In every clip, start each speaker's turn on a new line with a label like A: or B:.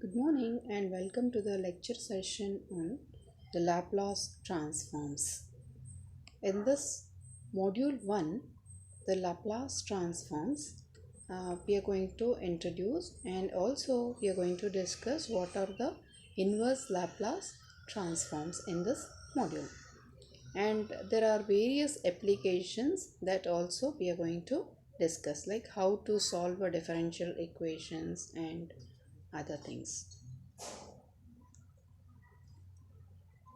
A: Good morning and welcome to the lecture session on the Laplace transforms. In this module 1, the Laplace transforms, we are going to introduce and also we are going to discuss what are the inverse Laplace transforms in this module. And there are various applications that also we are going to discuss, like how to solve a differential equations and other things.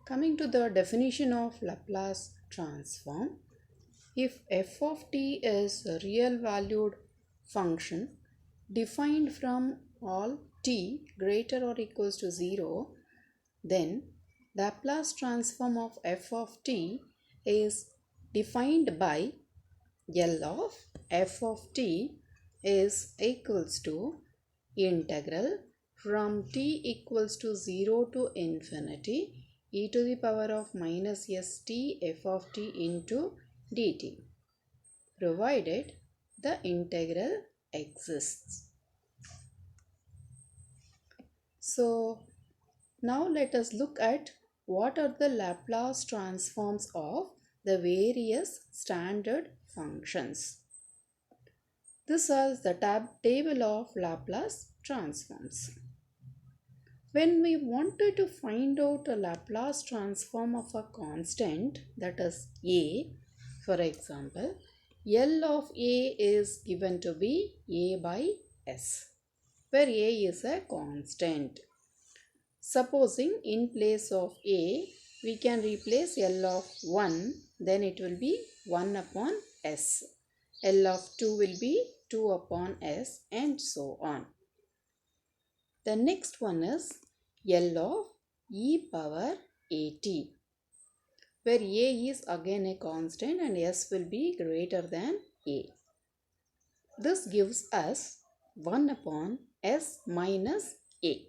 A: Coming to the definition of Laplace transform, if f of t is a real valued function defined from all t greater or equals to 0, then Laplace transform of f of t is defined by L of f of t is equals to integral from t equals to 0 to infinity e to the power of minus st f of t into dt, provided the integral exists. So now let us look at what are the Laplace transforms of the various standard functions. This is the table of Laplace transforms. When we wanted to find out a Laplace transform of a constant, that is a, for example, L of a is given to be a by s, where a is a constant. Supposing in place of a, we can replace L of 1, then it will be 1 upon s. L of 2 will be 2 upon s, and so on. The next one is L of e power at, where a is again a constant and s will be greater than a. This gives us 1 upon s minus a.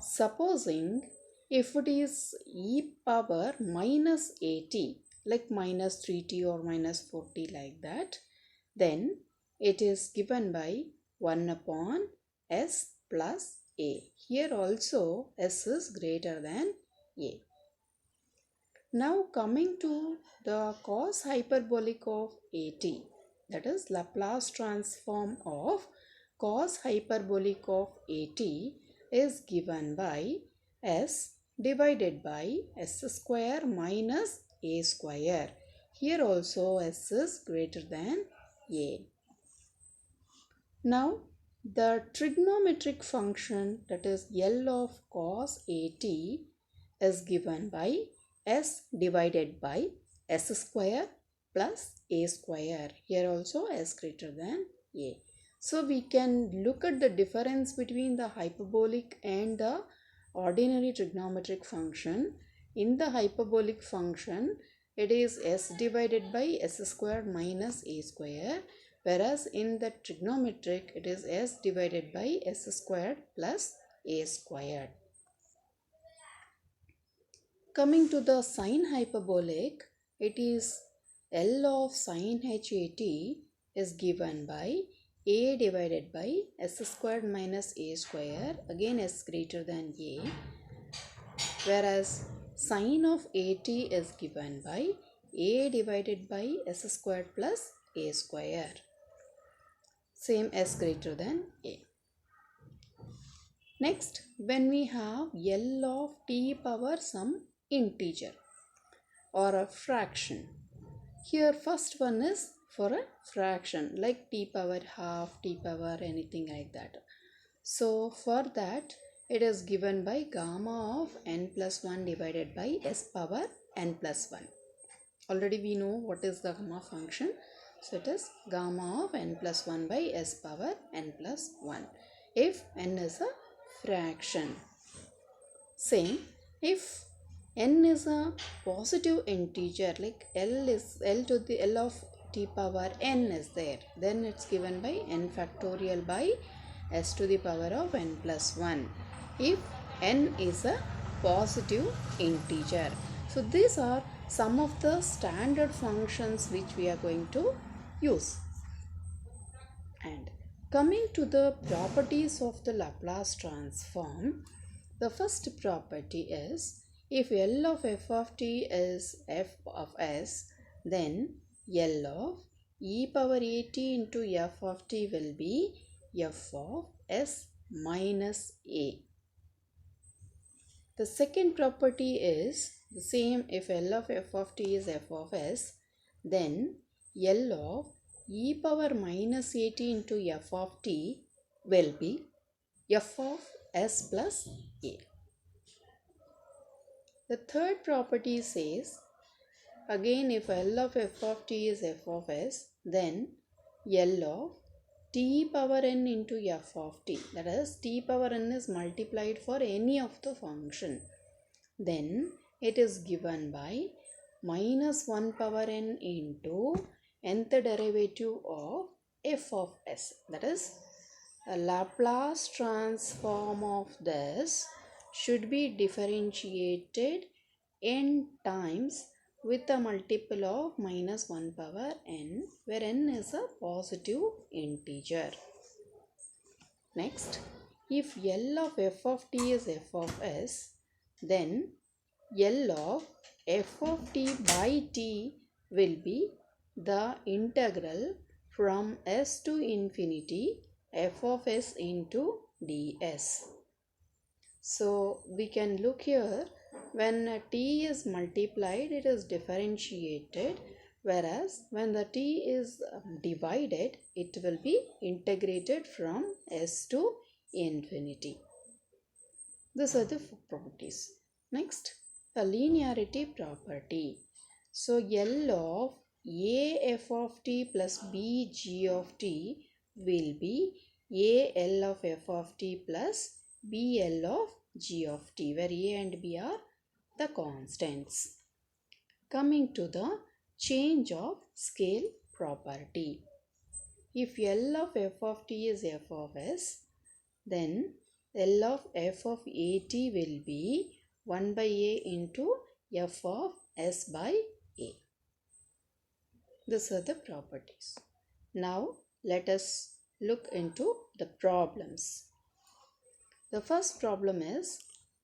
A: Supposing if it is e power minus at, like minus 3t or minus 4t like that, then it is given by 1 upon s plus a. Here also s is greater than a. Now coming to the cos hyperbolic of at, that is Laplace transform of cos hyperbolic of at is given by s divided by s square minus a square. Here also s is greater than a. Now the trigonometric function, that is L of cos at, is given by s divided by s square plus a square. Here also s greater than a. So we can look at the difference between the hyperbolic and the ordinary trigonometric function. In the hyperbolic function, it is s divided by s square minus a square, whereas in the trigonometric it is s divided by s squared plus a squared. Coming to the sine hyperbolic, it is L of sine hat is given by a divided by s squared minus a square, again s greater than a, whereas sine of at is given by a divided by s squared plus a square, same s greater than a. Next, when we have L of t power some integer or a fraction, here first one is for a fraction like t power half, t power anything like that. So for that it is given by gamma of n plus 1 divided by s power n plus 1. Already we know what is the gamma function. So it is gamma of n plus 1 by s power n plus 1 if n is a fraction. Same if n is a positive integer, like L to the L of t power n is there, then it's given by n factorial by s to the power of n plus 1 if n is a positive integer. So these are some of the standard functions which we are going to use. And Coming to the properties of the Laplace transform, the first property is if L of f of t is f of s, then L of e power at into f of t will be f of s minus a. The second property is the same. If L of f of t is f of s, then L of e power minus at into f of t will be f of s plus a. The third property says, again if L of f of t is f of s, then L of t power n into f of t, that is t power n is multiplied for any of the function, then it is given by minus 1 power n into nth derivative of f of s. That is, a Laplace transform of this should be differentiated n times with a multiple of minus 1 power n, where n is a positive integer. Next, if L of f of t is f of s, then L of f of t by t will be the integral from s to infinity f of s into ds. So we can look here, when t is multiplied it is differentiated, whereas when the t is divided it will be integrated from s to infinity. These are the properties. Next, a linearity property. So L of a f of t plus b g of t will be a L of f of t plus b L of g of t, where a and b are the constants. Coming to the change of scale property. If L of f of t is f of s, then L of f of at will be 1 by a into f of s by a. These are the properties. Now let us look into the problems. The first problem is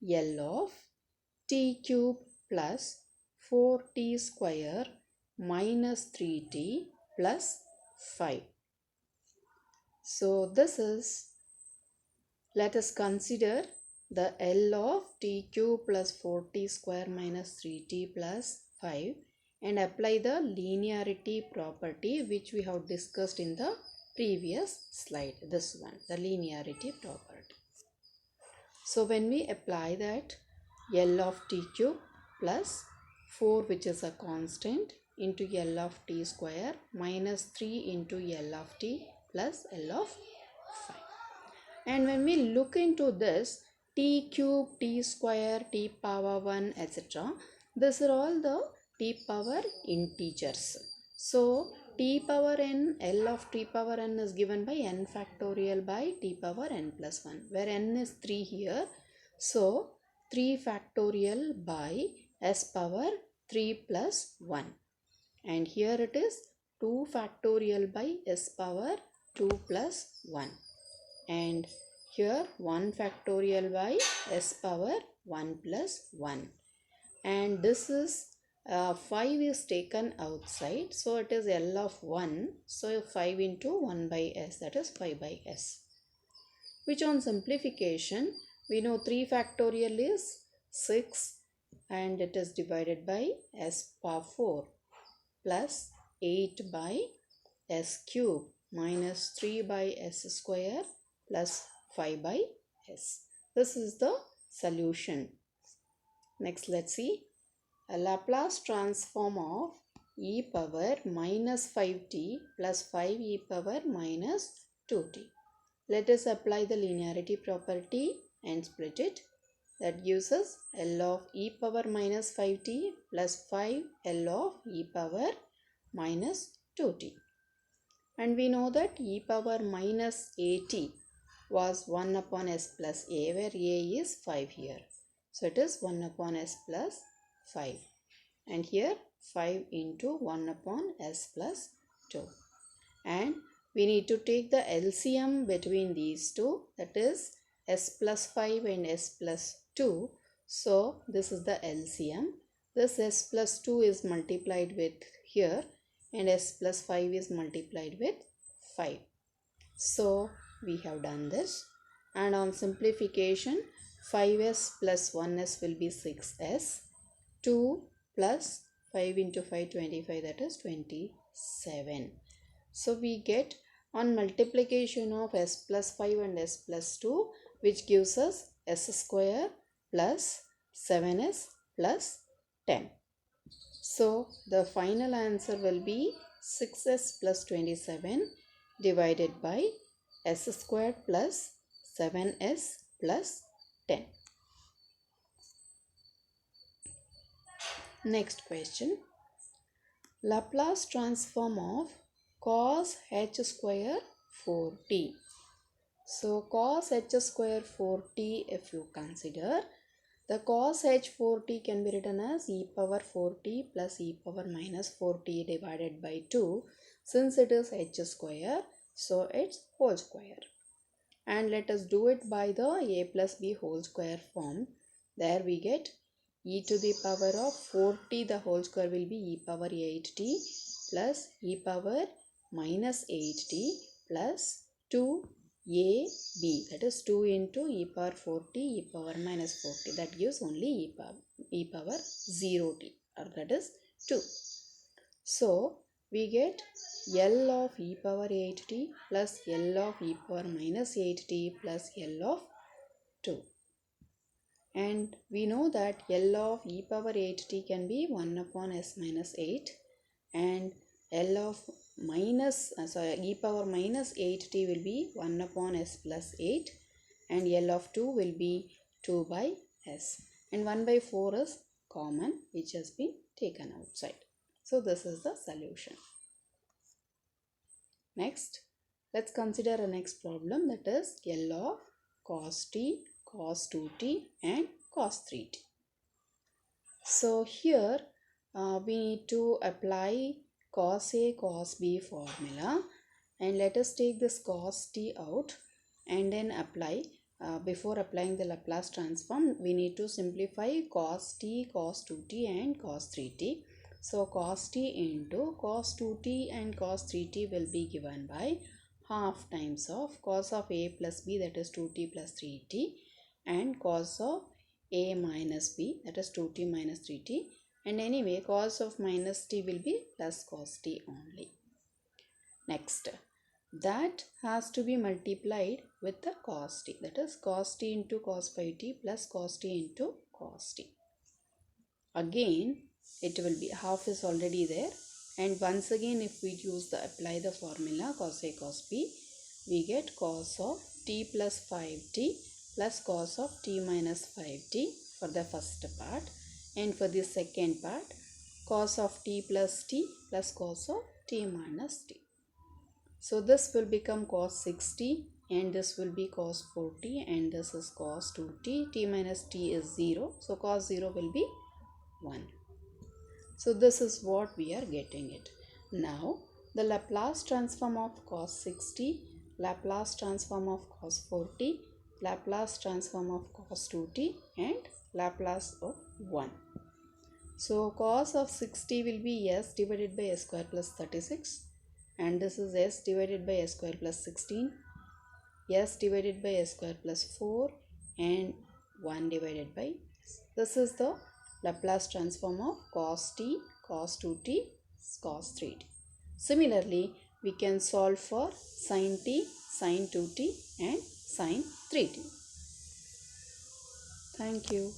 A: L of t cube plus 4t square minus 3t plus 5. So this is, let us consider the L of t cube plus 4t square minus 3t plus 5 and apply the linearity property which we have discussed in the previous slide. This one, the linearity property. So when we apply that, L of t cube plus 4, which is a constant, into L of t square minus 3 into L of t plus L of 5. And when we look into this, t cube, t square, t power 1, etc., these are all the t power integers. So t power n, L of t power n is given by n factorial by t power n plus 1, where n is 3 here. So 3 factorial by s power 3 plus 1. And here it is 2 factorial by s power 2 plus 1. And here 1 factorial by s power 1 plus 1. And this is 5 is taken outside, so it is L of 1. So 5 into 1 by s, that is 5 by s. Which on simplification, we know 3 factorial is 6 and it is divided by s power 4 plus 8 by s cube minus 3 by s square plus 5 by s. This is the solution. Next, let's see a Laplace transform of e power minus 5t plus 5 e power minus 2t. Let us apply the linearity property and split it. That gives us L of e power minus 5t plus 5 L of e power minus 2t. And we know that e power minus at was 1 upon s plus a, where a is 5 here. So it is 1 upon s plus 5. And here 5 into 1 upon s plus 2. And we need to take the LCM between these two, that is s plus 5 and s plus 2. So this is the LCM. This s plus 2 is multiplied with here and s plus 5 is multiplied with 5. So we have done this, and on simplification 5s plus 1s will be 6s, 2 plus 5 into 5 25, that is 27. So we get on multiplication of s plus 5 and s plus 2, which gives us s square plus 7s plus 10. So the final answer will be 6s plus 27 divided by s squared plus 7s plus 10. Next question. Laplace transform of cos h square 4t. So cos h square 4t, if you consider, the cos h 4t can be written as e power 4t plus e power minus 4t divided by 2. Since it is h square, so it's whole square. And let us do it by the a plus b whole square form. There we get e to the power of 4t, the whole square will be e power 8t plus e power minus 8t plus 2ab, that is 2 into e power 4t e power minus 4t, that gives only e power 0t, or that is 2. So we get L of e power 8t plus L of e power minus 8t plus L of 2. And we know that L of e power 8t can be 1 upon s minus 8, and L of e power minus 8t will be 1 upon s plus 8, and L of 2 will be 2 by s, and 1 by 4 is common, which has been taken outside. So this is the solution. Next, let's consider a next problem, that is L of cos t, cos 2t and cos 3t. So here we need to apply cos A cos B formula, and let us take this cos t out and then apply. Before applying the Laplace transform, we need to simplify cos t, cos 2t and cos 3t. So cos t into cos 2t and cos 3t will be given by half times of cos of a plus b, that is 2t plus 3t, and cos of a minus b, that is 2t minus 3t, and anyway cos of minus t will be plus cos t only. Next, that has to be multiplied with the cos t, that is cos t into cos 5t plus cos t into cos t. Again it will be half is already there, and once again if we apply the formula cos A cos B, we get cos of t plus 5t plus cos of t minus 5t for the first part, and for the second part cos of t plus t plus cos of t minus t. So this will become cos 6t, and this will be cos 4t, and this is cos 2t, t minus t is 0, so cos 0 will be 1. So this is what we are getting it. Now the Laplace transform of cos 6t, Laplace transform of cos 4t, Laplace transform of cos 2t and Laplace of 1. So cos of 6t will be s divided by s square plus 36, and this is s divided by s square plus 16, s divided by s square plus 4 and 1 divided by s. This is the Laplace transform of cos t, cos 2t, cos 3t. Similarly, we can solve for sin t, sin 2t and sin 3t. Thank you.